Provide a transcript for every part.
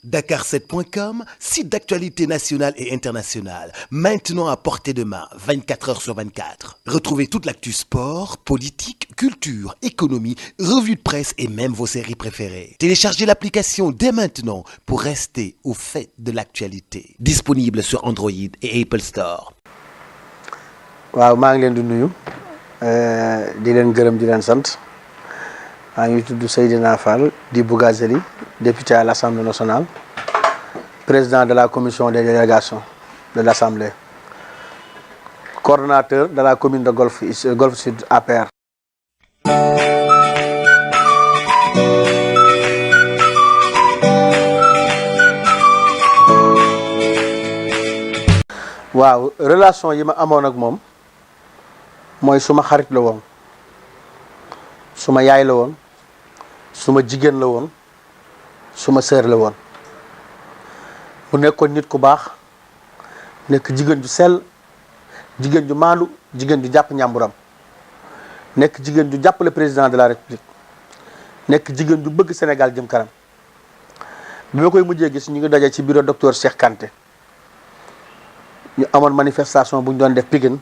Dakar7.com, site d'actualité nationale et internationale, maintenant à portée de main, 24 heures sur 24. Retrouvez toute l'actu sport, politique, culture, économie, revues de presse et même vos séries préférées. Téléchargez l'application dès maintenant pour rester au fait de l'actualité. Disponible sur Android et Apple Store. waaw maa ngi leen di nuyu di leen gërëm di leen sant maa ngi tudd Seydina Fall di Bougazeli député à l'Assemblée nationale président de la commission des délégations de l'Assemblée coordonnateur de la commune de Golf Sud APR. waaw relation yi ma amoon ak moom mooy suma xarit la woon suma yaay la woon suma jigéen la woon suma sœur la woon mu nekkoon nit ku baax nekk jigéen ju sell jigéen ju maandu jigéen ju jàpp ñàmburam nekk jigéen ju jàpp le président de la république nekk jigéen ju bëgg Sénégal jëm kanam bi ma koy mujjee gis ñu ngi daje ci bureau docteur Cheikh Kanté ñu amoon manifestation bu ñu doon def Pikine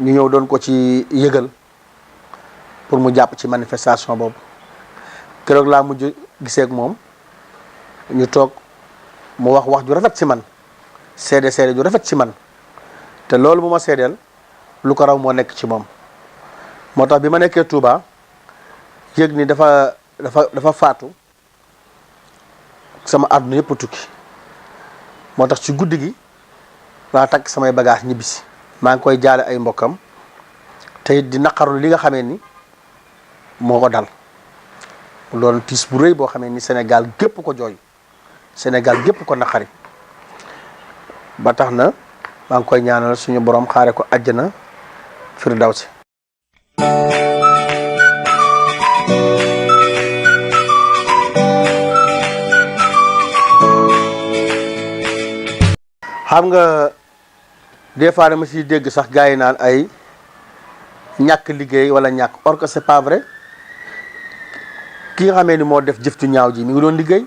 ñu ñëw doon ko ci yëgal pour mu jàpp ci manifestation boobu keroog laa mujj gisee ak moom ñu toog mu wax ju rafet ci man seede ju rafet ci man te loolu bu ma seedeel lu ko raw moo nekk ci moom moo tax bi ma nekkee Touba yëg ni dafa faatu sama àdduna yëpp tukki moo tax ci guddi gi laa takk samay bagage ñibbisi maa ngi koy jaale ay mbokkam te it di naqarlu li nga xamee ni moo ko dal loolu tiis bu rëy boo xamee ni Sénégal gépp ko jooy Sénégal gépp ko naqari ba tax na maa ngi koy ñaanal suñu borom xaare ko àjjana firdawsi. xam nga des fois dama siy dégg sax gars yi naan ay ñàkk liggéey wala ñàkk or que c'est pas vrai ki nga xamee ni moo def jëf ju ñaaw ji mi ngi doon liggéey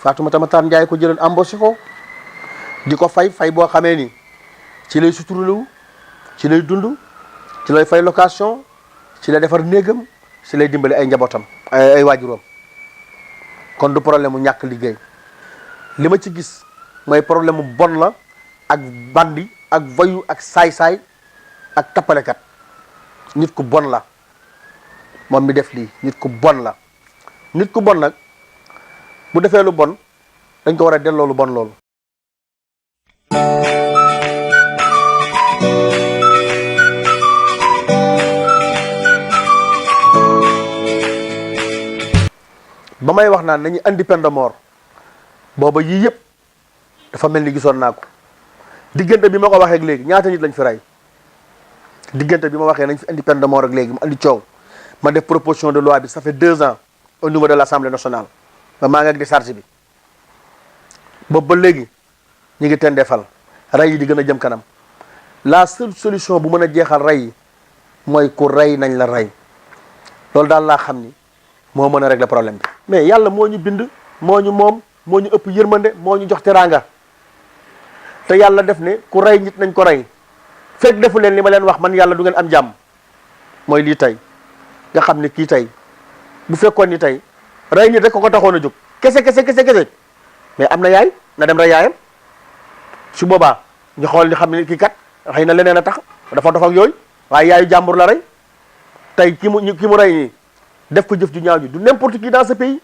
Fatoumata Matar Ndiaye ko jëloon embauché ko di ko fay boo xamee ni ci lay suturlu ci lay dund ci lay fay location ci lay defar néegam ci lay dimbali ay njabootam ay waajuram kon du problème mu ñàkk liggéey li ma ci gis mooy problème mu bon la ak bandi ak vayu ak saay-saay ak tappalekat nit ku bon la moom mi def lii nit ku bon la nit ku bon nag bu defee lu bon dañ ko war a delloo lu bon loolu. ba may wax naan nañu andi peine de mort booba yii yëpp dafa mel ni gisoon naa ko diggante bi ma ko waxee ak léegi ñaata nit lañ fi rey diggante bi ma waxee nañ fi andi peine de mort ak léegi mu andi coow ma def proposition de loi bi ça fait 2 ans au niveau de l'Assemblée nationale ba maa ngi ak décharge bi boobu ba léegi ñu ngi tendeefal rey yi di gën a jëm kanam la seule solution bu mën a jeexal rey yi mooy ku rey nañ la rey loolu daal laa xam ni moo mën a régler problème bi. mais yàlla moo ñu bind moo ñu moom moo ñu ëpp yërmande moo ñu jox teraanga te yàlla def ne ku rey nit nañ ko rey fekk defu leen li ma leen wax man yàlla du ngeen am jàmm mooy lii tey nga xam ne kii tey bu fekkoon ni tey rey nit rek ko taxoon a jóg kese mais am na yaay na dem rey yaayam su boobaa ñu xool ni xam ne kii kat xëy na leneen a tax dafa dof ak yooyu waaye yaayu jàmbur la rey tey ki mu rey nii def ko jëf ju ñaaw ji du n'importe qui dans ce pays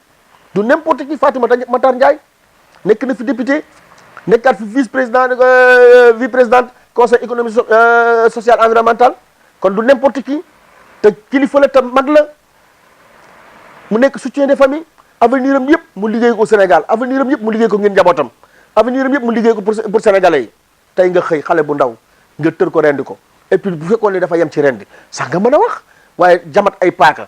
du n'importe qui Fatoumata Matar Ndiaye nekk na fi député nekkaat fi vice présidente conseil économique social environnemental kon du n'importe qui te kilifa la te mag la mu nekk soutien des familles avenir am yëpp mu liggéey ko Sénégal avenir am yëpp mu liggéey ko ngeen njabootam avenir am yëpp mu liggéey ko pour sénégalais yi tey nga xëy xale bu ndaw nga tër ko rendi ko et puis bu fekkoon ni dafa yem ci rendi sax nga mën a wax waaye jamat ay paaka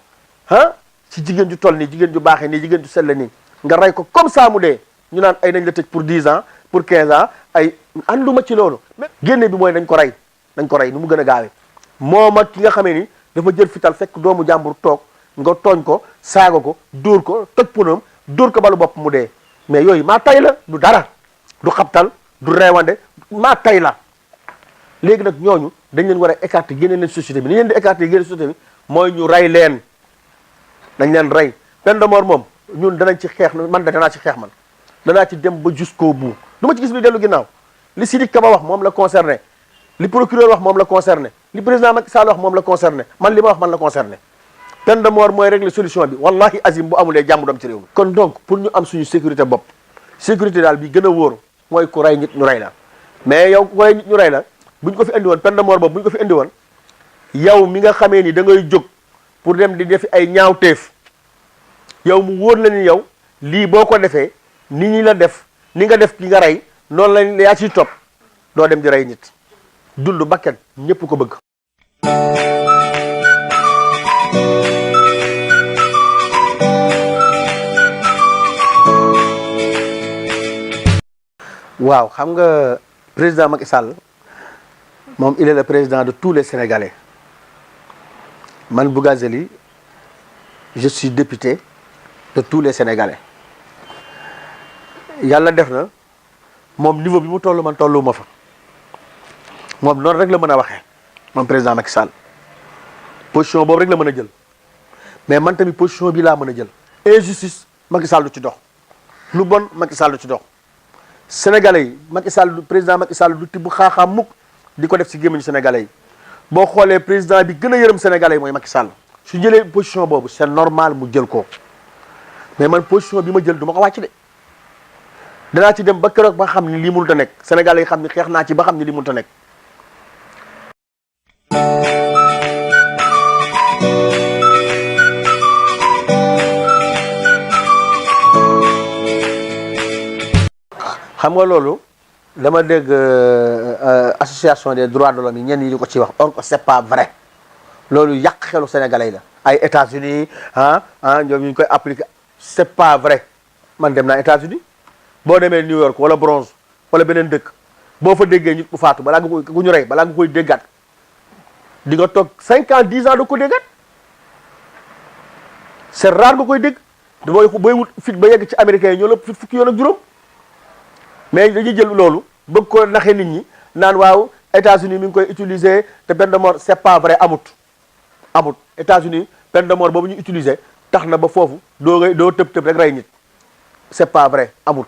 ci jigéen ju toll nii jigéen ju baaxee nii jigéen ju sell nii nga rey ko comme ça mu dee ñu naan ay nañ la tëj pour 10 ans pour 15 ans ay ànduma ci loolu génne bi mooy nañ ko rey nu mu gën a gaawee moom ak ki nga xamee ni dafa jël fital fekk doomu jàmbur toog nga tooñ ko saaga ko dóor ko toj punam dóor ko balu bopp mu dee mais yooyu maa tay la du dara du xabtal du reewande maa tay la léegi nag ñooñu dañ leen war a écarter génne leen société bi ni leen di écarter génne société bi mooy ñu rey leen dañ leen rey peine de mort moom ñun danañ ci xeex man danaa ci xeex man danaa ci dem ba jusqu'au bout du ma ci gis lu dellu ginnaaw li Sidiki Kaba wax moom la concerné li procureur wax moom la concerné li président Macky Sall wax moom la concerné man li ma wax man la concerné peine de mort mooy régler solution bi wallahi azim bu amulee jàmm doom ci réew mi kon donc pour ñu am suñu sécurité bopp sécurité daal bi gën a wóor mooy ku rey nit ñu rey la mais yow ku rey nit ñu rey la bu ñu ko fi indi woon peine de mort boobu bu ñu ko fi indi woon yow mi nga xamee ni da ngay jóg pour dem di defi ay ñaawteef yow mu wóor la ni yow lii boo ko defee ni ñi la def ni nga def ki nga rey noonu lañ yaa ciy topp doo dem di rey nit dund bakkan ñëpp ko bëgg. waaw xam nga président Macky Sall moom il est le président de tous les Sénégalais man Bougazelli je suis député de tous les Sénégalais yàlla def na moom niveau bi mu toll man tolluwuma fa moom noonu rek la mën a waxee moom président Macky Sall position boobu rek la mën a jël mais man tamit position bi laa mën a jël. injustice Macky Sall du ci dox lu bon Macky Sall du ci dox Sénégalais yi Macky Sall président Macky Sall du tibb xaaxaam mukk di ko def ci gémmiñu Sénégalais yi boo xoolee président bi gën a yërëm Sénégalais yi mooy Macky Sall su jëlee position boobu c'est normal mu jël ko mais man position bi ma jël du ma ko wàcc de. danaa ci dem ba keroog ba xam ni lii mënut a nekk Sénégal yi xam ni xeex naa ci ba xam ni lii mënut a nekk. xam nga loolu dama dégg association des droits de l'homme yi ñenn yi di ko ci wax or que c'est pas vrai loolu yàq xelu sénégalais la ay États-Unis ñoom ñu koy appliquer c'est pas vrai man dem naa États-Unis boo demee New York wala Bronx wala beneen dëkk boo fa déggee nit ku faatu balaa nga koy ku ñu rey balaa nga koy déggaat di nga toog 5 ans 10 ans da ko déggaat c'est rare nga koy dégg booy wut fit ba yegg ci américains yi ñoo la fit fukki yoon ak juróom mais dañuy jël loolu bëgg ko naxee nit ñi naan waaw États-Unis mi ngi koy utiliser te peine de mort c'est pas vrai amut États-Unis peine de mort boobu ñu utiliser tax na ba foofu doo tëb rek rey nit c'est pas vrai amut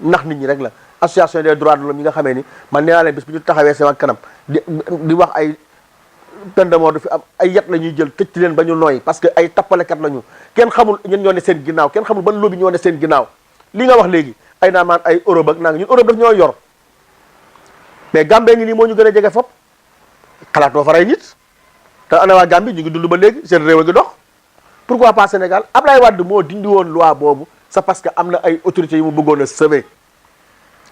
ndax nit ñi rek la association des droits de l'homme yi nga xamee ni man nee naa leen bis bu ñu taxawee sama kanam di wax ay peine de mort du fi am ay yat la ñuy jël tëj ci leen ba ñu nooy parce que ay tappalekat la ñu kenn xamul ñen ñoo ne seen ginnaaw kenn xamul ban lobby ñoo ne seen ginnaaw li nga wax léegi ay naa maan ay Europe ak naa ñun Europe daf ñoo yor mais Gambie ngi nii moo ñu gën a jege fop xalaatoo fa rey nit te ana waa Gambie ñu ngi dund ba léegi seen réew a ngi dox pourquoi pas Sénégal Ablaye Wade moo dindi woon loi boobu c'est parce que am na ay autorités yu mu bëggoon a sauver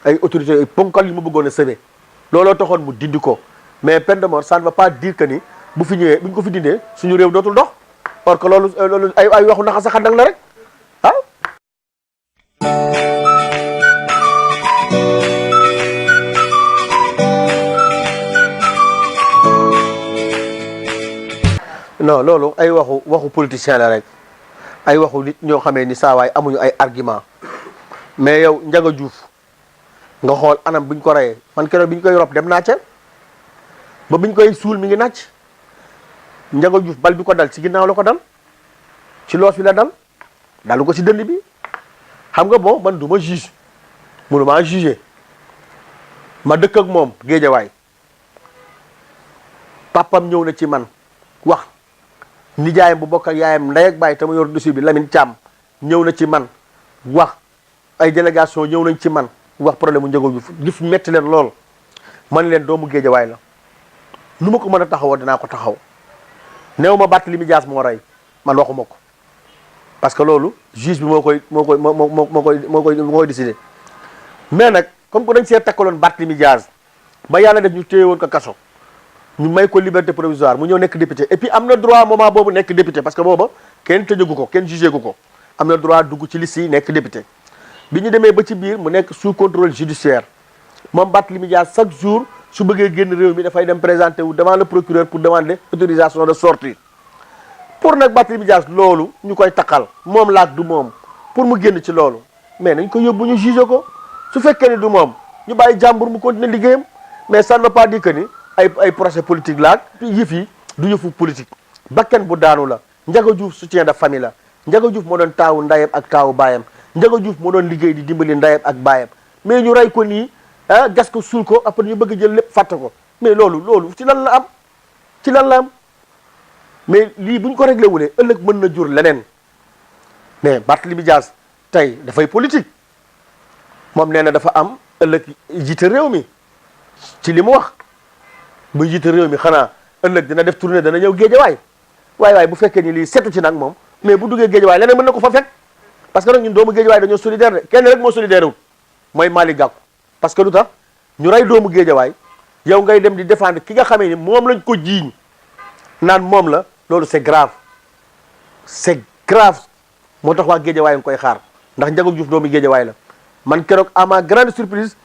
ay autorités ay ponkal yu mu bëggoon a sauver looloo taxoon mu dindi ko mais peine de mort ça ne veut pas dire que ni bu fi ñëwee bu ñu ko fi dindee suñu réew dootul dox parce que loolu ay waxu naxa sa xandang la rek ah. non loolu ay waxu politicien la rek ay waxu nit ñoo xamee ni saa waay amuñu ay argument mais yow Ndiaga Diouf nga xool anam buñ ko reyee man keroog bi ñu koy rob dem naa ca ba biñ koy suul mi ngi nàcc Ndiaga Diouf bal bi ko dal ci ginnaaw la ko dal ci loos bi la dal dalu ko ci dënn bi xam nga bon man du ma juge mënu maa juger ma dëkk ak moom Géejawaay papam ñëw na ci man wax nijaayam bu bokk ak yaayam ndey ak baay te ma yor dossier bi Lamine Thiam ñëw na ci man wax ay délégation ñëw nañ ci man wax problème mu Ndiaga Diouf gif metti leen lool man leen doomu Géejawaay la nu ma ko mën a taxawoo dinaa ko taxaw néew ma Barthélémy Dias moo rey man waxuma ko parce que loolu juge bi moo koy décider mais nag comme que dañ see takkaloon Barthélémy Dias ba yàlla def ñu téye woon ko kaso ñu may ko liberté provisoire mu ñëw nekk député et puis am na droit moment boobu nekk député parce que booba kenn tëjagu ko kenn jugé gu ko am na droit dugg ci liste yi nekk député bi ñu demee ba ci biir mu nekk sous contrôle judiciaire moom Barthélémy Dias chaque jour su bëggee génn réew mi dafay dem présenter wu devant le procureur pour demander autorisation de sortie pour nag Barthélémy Dias loolu ñu koy takkal moom laak du moom pour mu génn ci loolu mais nañ ko yóbbu ñu jugé ko su fekkee ni du moom ñu bàyyi jàmbur mu continuer liggéeyam mais ça ne veut pas dire que ni ay procès politique la ak yëf yi du yëfu politique. bakken bu daanu la Ndiaga Diouf soutien de famille la Ndiaga Diouf moo doon taawu ndayam ak taawu baayam Ndiaga Diouf moo doon liggéey di dimbali ndayam ak baayam mais ñu rey ko nii gas ko suul ko après ñu bëgg jël lépp fàtte ko mais loolu ci lan la am mais lii bu ñu ko réglé wulee ëllëg mën na jur leneen mais Barthélémy Dias tey dafay politique moom nee na dafa am ëllëg jiite réew mi ci li mu wax bu jiite réew mi xanaa ëllëg dina def tournée dana ñëw géejawaay waay bu fekkee ni lii setu ci nag moom mais bu duggee géejawaay leneen mën na ko fa fekk parce que nag ñun doomu géejawaay dañoo solidaire de kenn rek moo solidaire wul mooy Malick Gakou parce que lu tax ñu rey doomu géejawaay yow ngay dem di défendre ki nga xamee ni moom lañ ko jiiñ naan moom la loolu c'est grave moo tax waa géejawaay nga koy xaar ndax Ndiaga Diouf doomu géejawaay la man keroog à ma grande surprise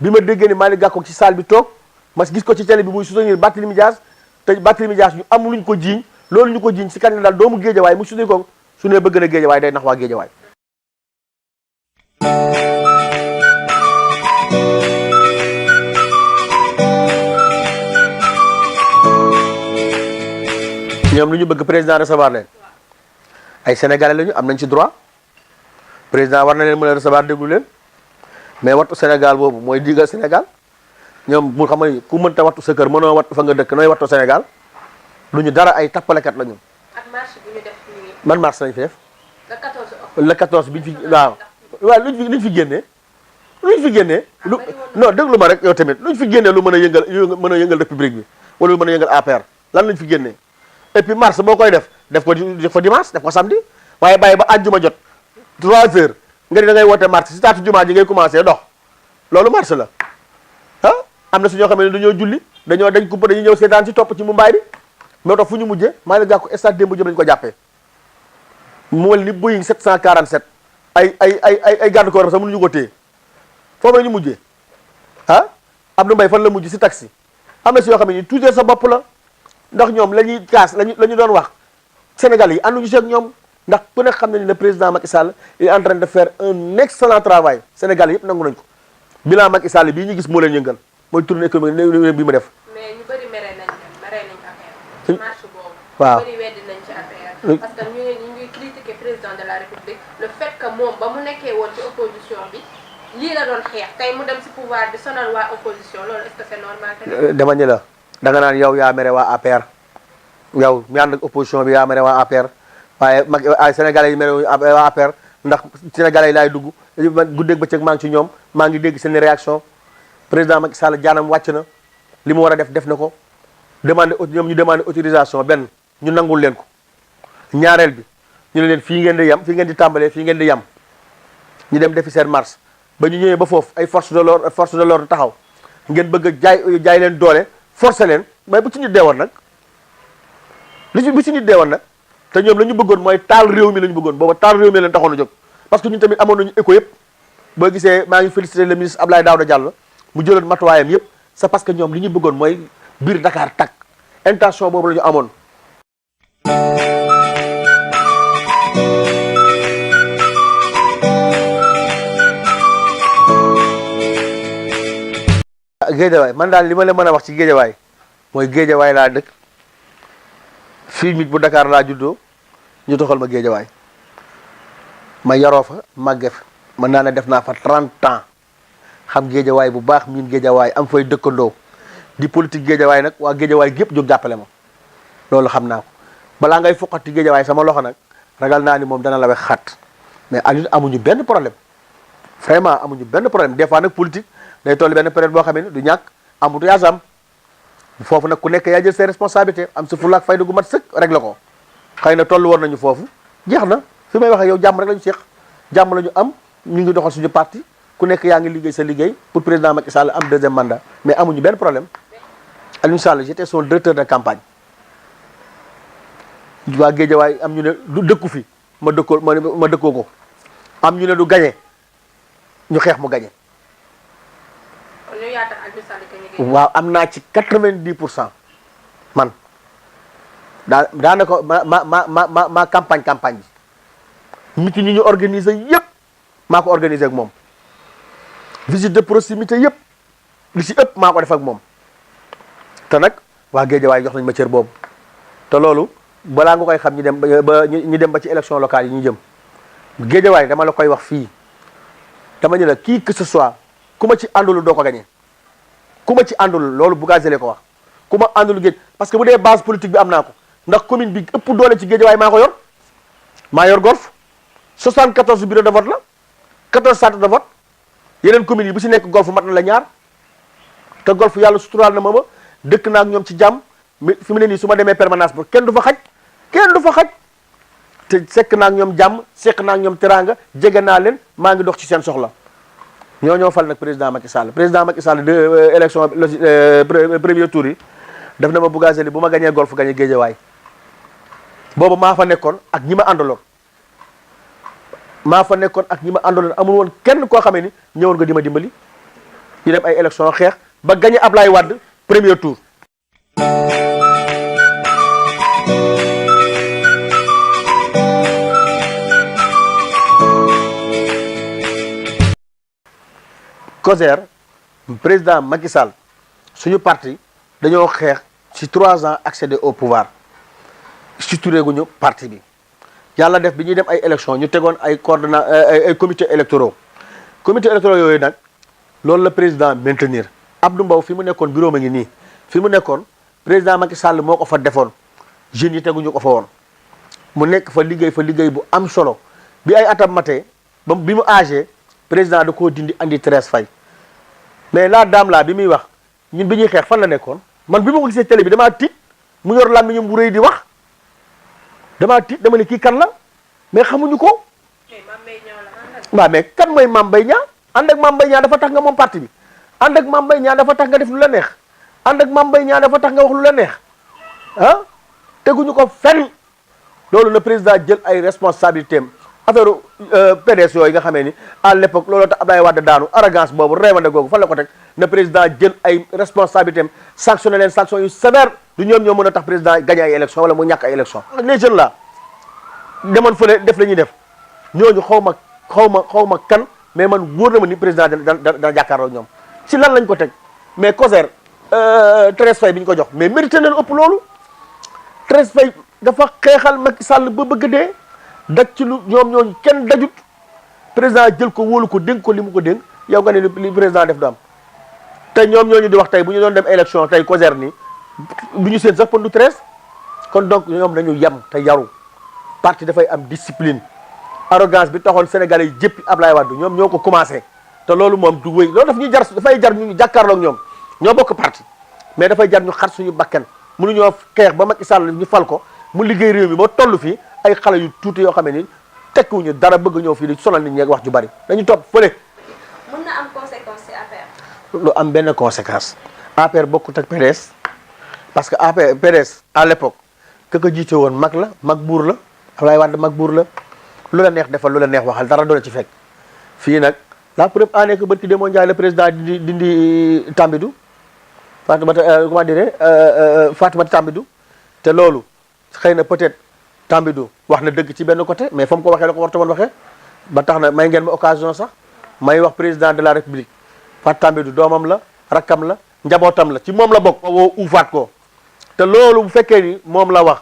bi ma déggee ni Malick Gakou ci salle bi toog ma gis ko ci télé bi muy soutenir Barthélémy Dias te Barthélémy Dias ñu am luñ ko jiiñ loolu ñu ko jiiñ si kan daal doomu géejawaay mu soutenir ko su ne bëgg na géejawaay day nax waa géejawaay. ñoom lu ñu bëgg président recevoir leen ay sénégalais lañu am nañ ci droit président war na leen mën a recevoir déglu leen mais wattu Sénégal boobu mooy digal Sénégal ñoom bu xam ne ku mënta wattu sa kër mënoo wattu fa nga dëkk nooy wattu Sénégal lu ñu dara ay tappalekat la ñu. ak marche bu ñu def nii. man marche lañ fi def. le 14 octobre. le 14 bi ñu fi waaw luñ fi génnee. luñ fi génnee. non déglu ma rek yow tamit luñ fi génnee lu mën a yëngal république bi wala lu mën a yëngal APR lan lañ fi génnee. et puis mars boo koy def ko dimanche def ko samedi waaye bàyyi ba àjjuma jot 3 heures nga ni da ngay woote mars si taatu jumaa ji ngay commencé dox loolu mars la am na su ñoo xam ne dañoo julli dañ ko dañuy ñëw seetaan si topp ci mu mbaay bi moo tax fu ñu mujjee Malick Gakou stade Demba Diop lañu ko jàppee mu mel ni Boeing 747 ay garde corps sax mënuñu ko téye foofu la ñu mujjee Abdou Mbaye fan la mujj si taxi am na si yoo xam ne ni toujours sa bopp la ndax ñoom la ñuy kaas la ñu doon wax Sénégal yi ànduñu si ak ñoom ndax ku nekk xam ne ni le président Macky Sall il est en train de faire un excellent travail Sénégal yëpp nangu nañ ko bilan Macky Sall bii ñu gis moo leen yëngal mooy tournée économique bi mu def. mais ñu bëri mere nañ affaire marche boobu. waaw ñu bëri weddi nañ ci affaire parce que ñu ngi critiquer président de la République le fait que moom ba mu nekkee woon ci opposition bi lii la doon xeex tey mu dem si pouvoir bi sonal waa opposition loolu est-ce que c'est normal. dama ñu la da nga naan yow yaa mere waa APR yow mi ànd ak opposition bi yaa mere waa APR waaye ay sénégalais yi mere waa APR ndax sénégalais yi laay dugg guddeeg bëccëg maa ngi ci ñoom maa ngi dégg seen réaction président Macky Sall jaanam wàcc na li mu war a def na ko ñoom ñu demandé autorisation benn ñu nangul leen ko ñaareel bi ñu ne leen fii ngeen di yam fii ngeen di tàmbalee fii ngeen di yam ñu dem defi seen marche ba ñu ñëwee ba foofu ay force de l'ordre taxaw ngeen bëgg a jaay leen doole forcer leen mais bu ci nit deewoon nag bu ci nit deewoon nag te ñoom la ñu bëggoon mooy taal réew mi la ñu bëggoon booba taal réew mi leen taxoon a jóg parce que ñun tamit amoon nañu écho yëpp boo gisee maa ngi félicité le ministre Abdoulaye Daouda Diallo mu jëloon matuwaayam yëpp c'est parce que ñoom li ñu bëggoon mooy biir Dakar tak intention boobu la ñu amoon. Géejawaay man daal li ma leen mën a wax ci Géejawaay mooy Géejawaay laa dëkk fii mit bu Dakar laa juddoo ñu toxal ma Géejawaay ma yaroo fa màgge fa mën naa ne def naa fa 30 ans xam Géejawaay bu baax miin Géejawaay am fay dëkkandoo di politique Géejawaay nag waa Géejawaay gépp jóg jàppale ma loolu xam naa ko balaa ngay foqati Géejawaay sama loxo nag ragal naa ni moom dana la wex xat mais Aliou amuñu benn problème vraiment amuñu benn problème des fois nag politique day toll benn période boo xam ne du ñàkk embouteillage am foofu nag ku nekk yaa jël ses responsabilités am sa fulla ak fayda gu mat sëkk rek la ko xëy na toll woon nañu foofu jeex na fi may waxee yow jàmm rek la ñu seex jàmm la ñu am ñu ngi doxal suñu parti ku nekk yaa ngi liggéey sa liggéey pour président Macky Sall am deuxième mandat mais amuñu benn problème Aliou Sall j'étais son directeur de campagne waa Guédiawaye am ñu ne du dëkku fi ma dëkkoo ko am ñu ne du gañe ñu xeex mu gañe waaw am naa ci 90% man daanaka ma campagne bi meeting ñu organiser yëpp maa ko organisé ak moom visite de proximité yëpp li si ëpp maa ko def ak moom te nag waa Géejawaay jox nañ ma cër boobu te loolu balaa nga koy xam ñu dem ba ci élection locale yi ñu jëm Géejawaay dama la koy wax fii dama ñu la qui que ce soit ku ma ci àndul doo ko gagné ku ma ci àndul loolu Bougazelli ko wax ku ma àndul géej parce que bu dee base politique bi am naa ko ndax commune bi ëpp doole ci Géejawaay maa ko yor maa yor golf 74 bureau de vote la 14 centre de vote yeneen communes yi bu si nekk golf mat na la ñaar te golf yàlla suturaal na ma dëkk naa ak ñoom ci jàmm fi mu ne nii su ma demee permanence ba kenn du fa xaj te sekk naa ak ñoom jàmm sekk naa ak ñoom teraanga jege naa leen maa ngi dox ci seen soxla ñoo fal nag président Macky Sall de élection premier tour yi def na ma Bougazelli bu ma gañee golf gañee Géejawaay boobu maa fa nekkoon ak ñi ma àndaloon amul woon kenn koo xamee ni ñëwoon nga di ma dimbali ñu dem ay élection xeex ba gañe Ablaye Wade premier tour. COSER président Macky Sall suñu parti dañoo xeex ci 3 ans accéder au pouvoir structuré guñu parti bi yàlla def bi ñuy dem ay élection ñu tegoon ay ay comité électoraux yooyu nag loolu la président maintenir Abdou Mbow fi mu nekkoon bureau ma ngi nii fi mu nekkoon président Macky Sall moo ko fa defoon jeunes yi teguñu ko fa woon mu nekk fa liggéey bu am solo bi ay atam matee ba bi mu âgé président da koo dindi andi Thérèse Faye mais la dame là bi muy wax ñun bi ñuy xeex fan la nekkoon man bi ma ko gisee télé bi damaa tiit mu yor làmmiñam bu rëy di wax damaa tiit dama ne kii kan la mais xamuñu ko. waaw mais kan mooy Mame Mbaye Niang ànd ak Mame Mbaye Niang dafa tax nga moom parti bi ànd ak Mame Mbaye Niang dafa tax nga def lu la neex ànd ak Mame Mbaye Niang dafa tax nga wax lu la neex ah teguñu ko fenn loolu na président jël ay responsabilités am affaire PDS yooyu nga xamee ni à l'époque loolu tax Abdoulaye Wade daanu arrogance boobu réewande googu fan la ko teg na président jël ay responsabilités am sanctionné leen sanction yu sévère du ñoom ñoo mën a tax président gagné ay élection wala mu ñàkk ay élection les jeunes là demoon fële def la ñuy def ñooñu xaw ma kan mais man wóor na ma ni président dana jàkkaarloo ñoom si lan lañ ko teg mais COSER Thérèse Faye bi ñu ko jox mais mérité leen ëpp loolu Thérèse Faye dafa xeexal Macky Sall ba bëgg dee daj ci lu ñoom ñooñu kenn dajut président jël ko wóolu ko dénk ko li mu ko dénk yow nga ne li président def du am te ñoom ñooñu di wax tey bu ñu doon dem élection tey COSER nii du ñu seen sax pon du Thérèse kon donc ñoom nañu yem te yaru parti dafay am discipline arrogance bi taxoon Sénégalais yi jëppi Ablaye Wade ñoom ñoo ko commencé te loolu moom du wéy loolu dafay jar ñu jàkkaarloo ak ñoo bokk parti mais dafay jar ñu xar suñu bakkan mënuñoo xeex ba Macky Sall ñu fal ko mu liggéey réew mi ba toll fii ay xale yu tuuti yoo xam ne ni tekkiwuñu dara bëgg ñëw fii di sonal nit ñi ak wax ju bari dañu topp fële. mën na am conséquence ci APR. lu am benn conséquence APR bokkut ak PDS parce que APR PDS à l'époque ka ko jiite woon mag buur la Abdoulaye Wade mag buur la lu la neex defal lu la neex waxal dara doole ci fekk fii nag la preuve en est que barki Demba Ndiaye le président dindi Tambidou Fatoumata comment dire Fatoumata Tambidou te loolu xëy na peut-être Tambidou wax na dëgg ci benn côté mais fa mu ko waxee la ko war a woon waxee ba tax na may ngeen ma occasion sax may wax président de la république Fatou Tambidou doomam la rakkam la njabootam la ci moom la bokk. woo uufaat ko te loolu bu fekkee ni moom la wax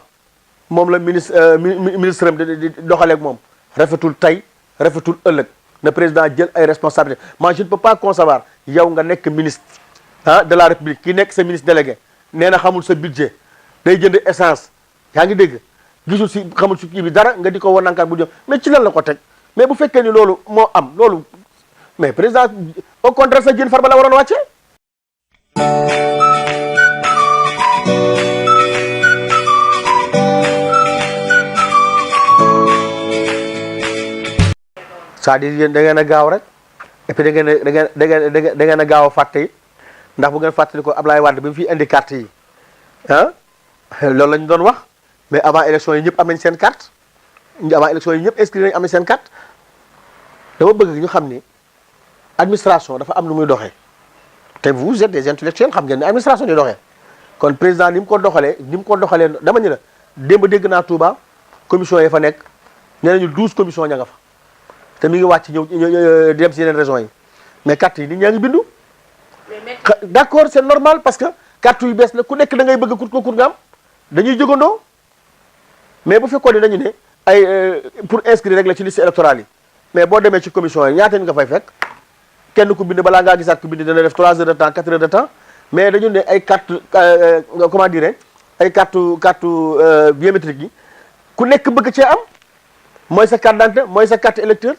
moom la ministre am di doxaleeg moom rafetul tey rafetul ëllëg na président jël ay responsabilités moi je ne peux pas concevoir yow nga nekk ministre de la république ki nekk sa ministre délégué nee na xamul sa budget day jënd essence yaa ngi dégg gisul si xamul si kii bi dara nga di ko wan nankaan bu jëm mais ci lan la ko teg mais bu fekkee ni loolu moo am loolu mais président au contraire sa jën Farba la waroon wàcce. c'est-à-dire yéen da ngeen a gaaw rek et puis da ngeen a gaaw a fàtte it ndax bu ngeen fàttali ko Ablaye Wade bi mu fi indi carte yi loolu la ñu doon wax mais avant élection yi ñëpp am nañ seen carte avant élection yi ñëpp inscrit nañ am nañ seen carte dama bëgg ñu xam ni administration dafa am lu muy doxee te vous êtes des intellectuels xam ngeen ne administration di doxee kon président ni mu ko doxalee dama ñu la démb dégg naa Touba commission yi fa nekk nee nañu 12 commission ña nga fa te mi ngi wàcc ñëw dem si yeneen régions yi mais carte yi nit ñaa ngi bindu. d'accord c'est normal parce que carte yu bees la ku nekk da ngay bëgg kut nga am dañuy jógandoo mais bu fekkoon ne dañu ne ay pour inscrire rek la ci liste électorale yi mais boo demee ci commission yi ñaata ñu nga fay fekk kenn ku bind balaa ngaa gisaat ku bind dana def 3 heures de temps 4 heures de temps mais dañu ne ay carte comment dire ay carte biométrique yi ku nekk bëgg cee am mooy sa carte d'identité mooy sa carte électeur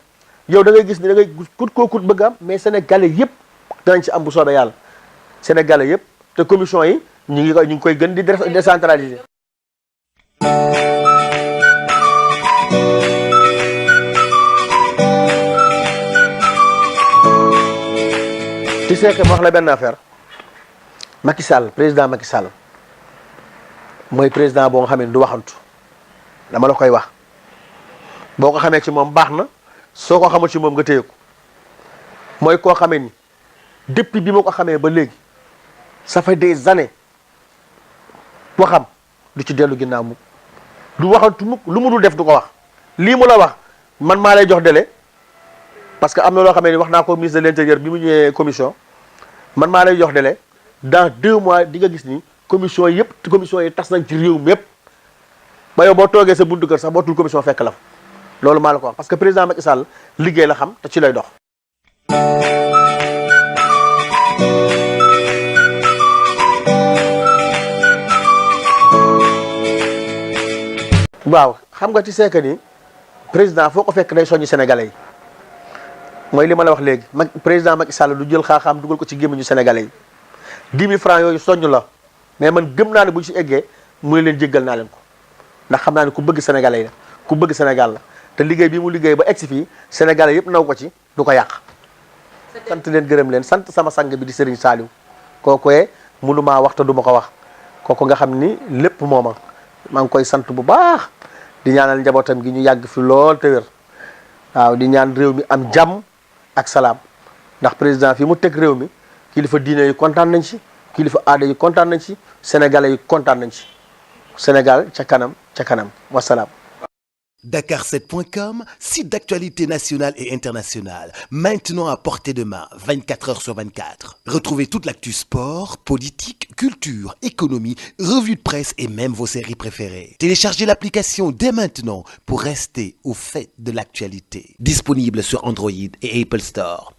yow da ngay gis ni da ngay kut bëgg am mais sénégalais yëpp danañ ci am bu soobee yàlla sénégalais yëpp te commission yi ñu ngi koy gën di décentraliser. ci seeke ma wax la benn affaire Macky Sall président Macky Sall mooy président boo nga xam ne du waxantu dama la koy wax boo ko xamee ci moom baax na soo ko xamul ci moom nga téye ko mooy koo xamee ni depuis bi ma ko xamee ba léegi ça fait des années waxam du ci dellu ginnaaw mukk du waxantu mukk lu mu dul def du ko wax lii mu la wax man maa lay jox délai parce que am na loo xamee ni wax naa ko ministre de l'intérieur bi mu ñëwee commission man maa lay jox délai dans 2 mois di nga gis ni commission yi tas nañ ci réew mi yëpp ba yow boo toogee sa buntu kër sax bootul commission fekk la fa loolu maa la ko wax parce que président Macky Sall liggéey la xam te ci lay dox. waaw xam nga ci seeka ni président foo ko fekk day soññi sénégalais yi mooy li ma la wax léegi président Macky Sall du jël xaaxaam dugal ko ci gémmiñu sénégalais yi 10 000 francs yooyu soññ la mais man gëm naa ne bu ñu ci eggee mu ne leen jéggal naa leen ko ndax xam naa ne ku bëgg sénégalais yi la ku bëgg Sénégal la te liggéey bi mu liggéey ba egsi fii sénégalais yëpp naw ko ci du ko yàq. sant leen gërëm leen sant sama sang bi di Serigne Saliou kookoye mënumaa wax te du ma ko wax kooku nga xam ni lépp mooma maa ngi koy sant bu baax di ñaanal njabootam gi ñu yàgg fi lool te wér waaw di ñaan réew mi am jàmm ak salaam ndax président fi mu teg réew mi kilifa diine yi kontaan nañ ci kilifa aada yi kontaan nañ ci sénégalais yi kontaan nañ ci Sénégal ca kanam wasalaam. Dakar7.com, site d'actualité nationale et internationale, maintenant à portée de main, 24 heures sur 24. Retrouvez toute l'actu sport, politique, culture, économie, revue de presse et même vos séries préférées. Téléchargez l'application dès maintenant pour rester au fait de l'actualité. Disponible sur Android et Apple Store.